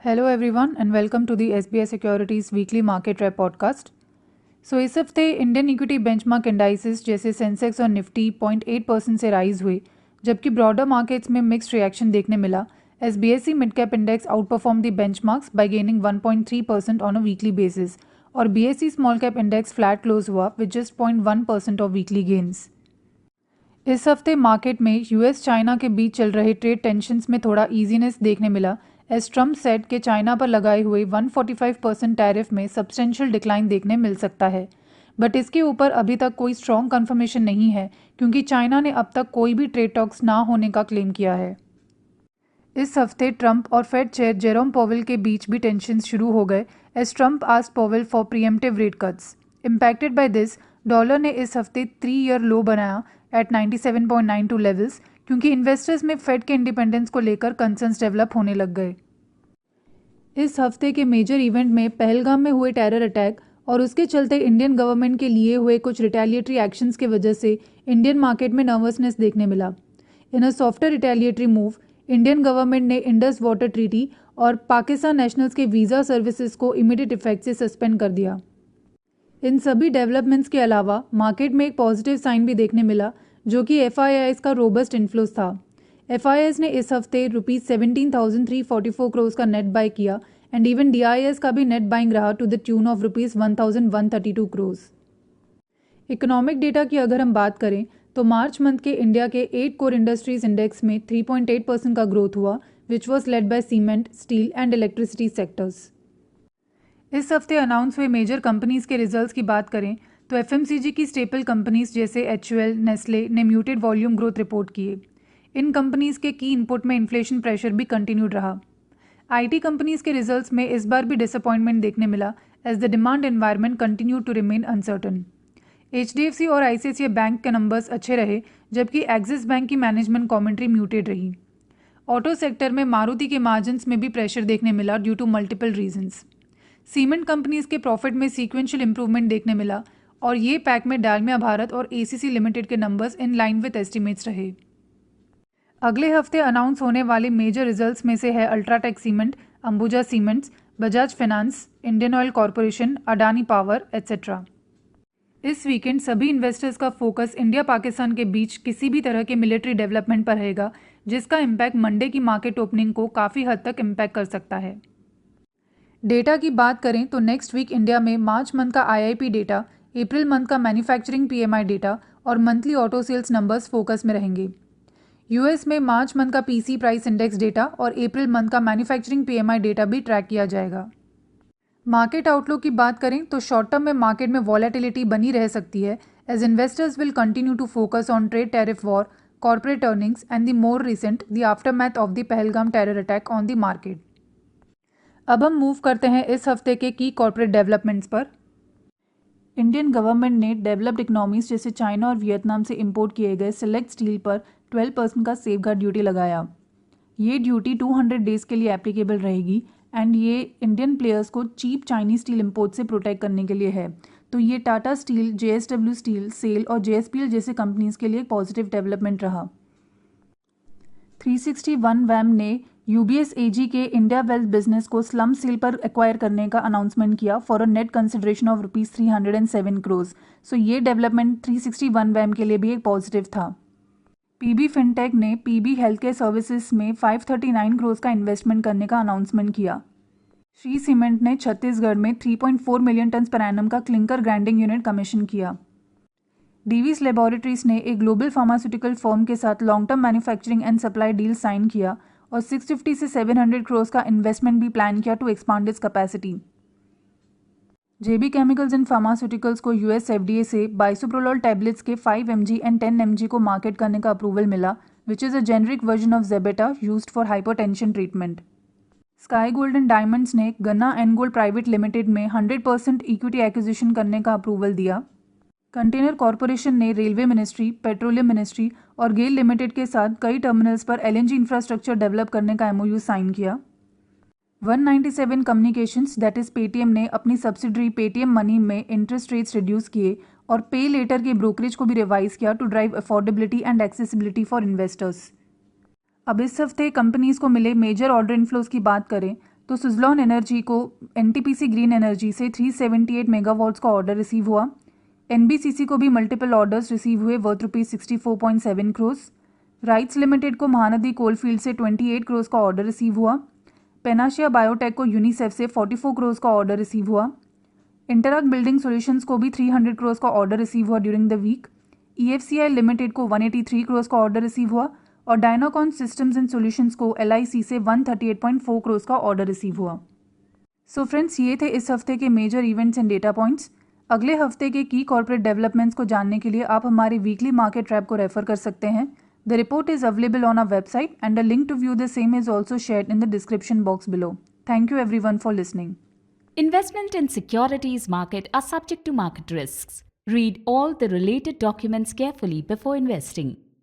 Hello everyone and welcome to the SBI securities weekly market wrap podcast. So इस हफ्ते Indian equity benchmark indices जैसे सेंसेक्स और निफ्टी 0.8% से rise हुए, जबकि ब्रॉडर मार्केट्स में मिक्स्ड रिएक्शन देखने मिला as BSE mid cap index outperform the benchmarks by gaining 1.3% on a weekly basis और BSE small cap index flat close हुआ with just 0.1% of weekly gains. इस हफ्ते market में US China के बीच चल रहे ट्रेड टेंशन्स में थोड़ा ईजीनेस देखने मिला एज ट्रम्प सेट के चाइना पर लगाए हुए 145% टैरिफ में सब्सटेंशियल डिक्लाइन देखने मिल सकता है, बट इसके ऊपर अभी तक कोई स्ट्रॉन्ग कंफर्मेशन नहीं है क्योंकि चाइना ने अब तक कोई भी ट्रेड टॉक्स ना होने का क्लेम किया है। इस हफ्ते ट्रंप और फेड चेयर जेरोम पॉवेल के बीच भी टेंशन्स शुरू हो गए as Trump asked Powell for preemptive rate cuts. Impacted by this, dollar ने इस हफ्ते 3 ईयर लो बनाया एट 97.92 लेवल्स क्योंकि इन्वेस्टर्स में फेड के इंडिपेंडेंस को लेकर कंसर्न्स डेवलप होने लग गए। इस हफ्ते के मेजर इवेंट में पहलगाम में हुए टेरर अटैक और उसके चलते इंडियन गवर्नमेंट के लिए हुए कुछ रिटेलिएटरी एक्शंस की वजह से इंडियन मार्केट में नर्वसनेस देखने मिला। In a softer retaliatory move, Indian government ने इंडस वाटर ट्रीटी और पाकिस्तान नेशनल्स के वीज़ा सर्विसेज को इमीडिएट इफेक्ट से सस्पेंड कर दिया। इन सभी डेवलपमेंट्स के अलावा मार्केट में एक पॉजिटिव साइन भी देखने मिला जो कि एफआईआईज का रोबस्ट इन्फ्लोज था। एफआईआईज ने इस हफ्ते ₹17,344 करोड़ का नेट बाय किया एंड इवन डीआईएस का भी नेट बाइंग रहा to the tune of ₹1,132 crore. Economic data की अगर हम बात करें तो मार्च मंथ के इंडिया के 8 कोर इंडस्ट्रीज इंडेक्स में 3.8% का ग्रोथ हुआ which was led by cement, steel and electricity sectors. इस हफ्ते अनाउंस हुए मेजर कंपनीज के रिजल्ट्स की बात करें तो एफएमसीजी की स्टेपल कंपनीज जैसे एचयूएल, नेस्ले ने म्यूटेड वॉल्यूम ग्रोथ रिपोर्ट किए। इन कंपनीज के की इनपुट में इन्फ्लेशन प्रेशर भी कंटिन्यूड रहा। आईटी कंपनीज के रिजल्ट्स में इस बार भी डिसअपॉइंटमेंट देखने मिला as the demand environment continue to remain uncertain. HDFC और आईसीआईसीआई बैंक के नंबर्स अच्छे रहे जबकि एक्सिस बैंक की मैनेजमेंट कमेंट्री म्यूटेड रही। ऑटो सेक्टर में मारुति के मार्जिन्स में भी प्रेशर देखने मिला due to multiple reasons. Cement companies के प्रॉफिट में सीक्वेंशियल इंप्रूवमेंट देखने मिला और ये पैक में डालमिया भारत और एसीसी लिमिटेड के numbers in line with estimates रहे। अगले हफ्ते अनाउंस होने वाले मेजर रिजल्ट्स में से है UltraTech cement, Ambuja cements, Bajaj finance, Indian oil corporation, Adani power etcetera. इस वीकेंड सभी इन्वेस्टर्स का फोकस इंडिया पाकिस्तान के बीच किसी भी तरह के मिलिट्री डेवलपमेंट पर रहेगा जिसका इम्पैक्ट मंडे की मार्केट ओपनिंग को काफ़ी हद तक इम्पैक्ट कर सकता है। डेटा की बात करें तो नेक्स्ट वीक इंडिया में मार्च मंथ का आईआईपी डेटा, अप्रैल मंथ का मैन्युफैक्चरिंग पीएमआई डेटा और monthly auto sales numbers focus में रहेंगे। यूएस में मार्च मंथ का पीसी प्राइस इंडेक्स डेटा और अप्रैल मंथ का मैन्युफैक्चरिंग पीएमआई डेटा भी ट्रैक किया जाएगा। मार्केट आउटलुक की बात करें तो शॉर्ट टर्म में मार्केट में वॉलेटिलिटी बनी रह सकती है as investors will continue to focus on trade tariff war, corporate earnings and the more recent the aftermath of the Pahalgam terror attack on the market. अब हम मूव करते हैं इस हफ्ते के की कॉर्पोरेट डेवलपमेंट्स पर। इंडियन गवर्नमेंट ने डेवलप्ड इकोनॉमीज जैसे चाइना और वियतनाम से इंपोर्ट किए गए सिलेक्ट स्टील पर 12% का सेफगार्ड ड्यूटी लगाया। ये ड्यूटी 200 डेज के लिए एप्लीकेबल रहेगी एंड ये इंडियन प्लेयर्स को चीप चाइनीज स्टील इंपोर्ट से प्रोटेक्ट करने के लिए है। तो ये Tata Steel, JSW Steel, SAIL और जेएसपीएल जैसे कंपनीज के लिए एक पॉजिटिव डेवलपमेंट रहा। 361 वैम ने यूबीएस एजी के इंडिया वेल्थ बिजनेस को स्लम सेल पर एक्वायर करने का अनाउंसमेंट किया for a net consideration of ₹307 crore. So ये डेवलपमेंट 361 वैम के लिए भी एक पॉजिटिव था। पीबी फिनटेक ने पीबी हेल्थ केयर सर्विसेज में 539 करोड़ का इन्वेस्टमेंट करने का अनाउंसमेंट किया। श्री सीमेंट ने छत्तीसगढ़ में 3.4 मिलियन टन पर एनम का क्लिंकर ग्राइंडिंग यूनिट कमीशन किया। डीवीस लेबोरेटरीज ने एक ग्लोबल फार्मास्यूटिकल फर्म के साथ long term manufacturing and supply deal sign किया और 650 से 700 करोड़ का इन्वेस्टमेंट भी प्लान किया to expand its capacity. JB chemicals and pharmaceuticals को यूएस एफडीए से बाइसोप्रोलोल टैबलेट्स के 5 mg एंड 10 mg को मार्केट करने का अप्रूवल मिला which is a generic version of Zebeta used for hypertension treatment. Sky Gold and Diamonds ने गन्ना and gold private limited में 100% इक्विटी एक्विजिशन करने का अप्रूवल दिया। कंटेनर कॉरपोरेशन ने रेलवे मिनिस्ट्री, पेट्रोलियम मिनिस्ट्री और गेल लिमिटेड के साथ कई टर्मिनल्स पर एलएनजी इंफ्रास्ट्रक्चर डेवलप करने का एमओयू साइन किया। 197 कम्युनिकेशंस दैट इज पेटीएम ने अपनी सब्सिडरी पेटीएम मनी में इंटरेस्ट रेट्स रिड्यूस किए और पे लेटर के ब्रोकरेज को भी रिवाइज किया to drive affordability and accessibility for investors. अब इस हफ्ते कंपनीज को मिले मेजर ऑर्डर इनफ्लोज की बात करें तो सुज़लॉन एनर्जी को एनटीपीसी ग्रीन एनर्जी से 378 मेगावाट्स का ऑर्डर रिसीव हुआ। एनबीसीसी को भी मल्टीपल ऑर्डर्स रिसीव हुए वर्थ ₹64.7 करोड़। राइट्स लिमिटेड को महानदी कोलफील्ड से 28 करोड़ का ऑर्डर रिसीव हुआ। पेनाशिया बायोटेक को यूनिसेफ से 44 करोड़ का ऑर्डर रिसीव हुआ। इंटरक बिल्डिंग सॉल्यूशंस को भी 300 करोड़ का ऑर्डर रिसीव हुआ during the week. EFCI Limited को 183 करोड़ का ऑर्डर रिसीव हुआ और डायनाकॉन सिस्टम्स एंड सॉल्यूशंस को LIC से 138.4 करोड़ का ऑर्डर रिसीव हुआ। सो फ्रेंड्स, ये थे इस हफ्ते के major events and data points. अगले हफ्ते के की कॉर्पोरेट डेवलपमेंट्स को जानने के लिए आप हमारे वीकली मार्केट ट्रैप को रेफर कर सकते हैं। The report is available on our website and a link to view the same is also shared in the description box below. Thank you everyone for listening. Investment in securities market are subject to market risks. Read all the related documents carefully before investing.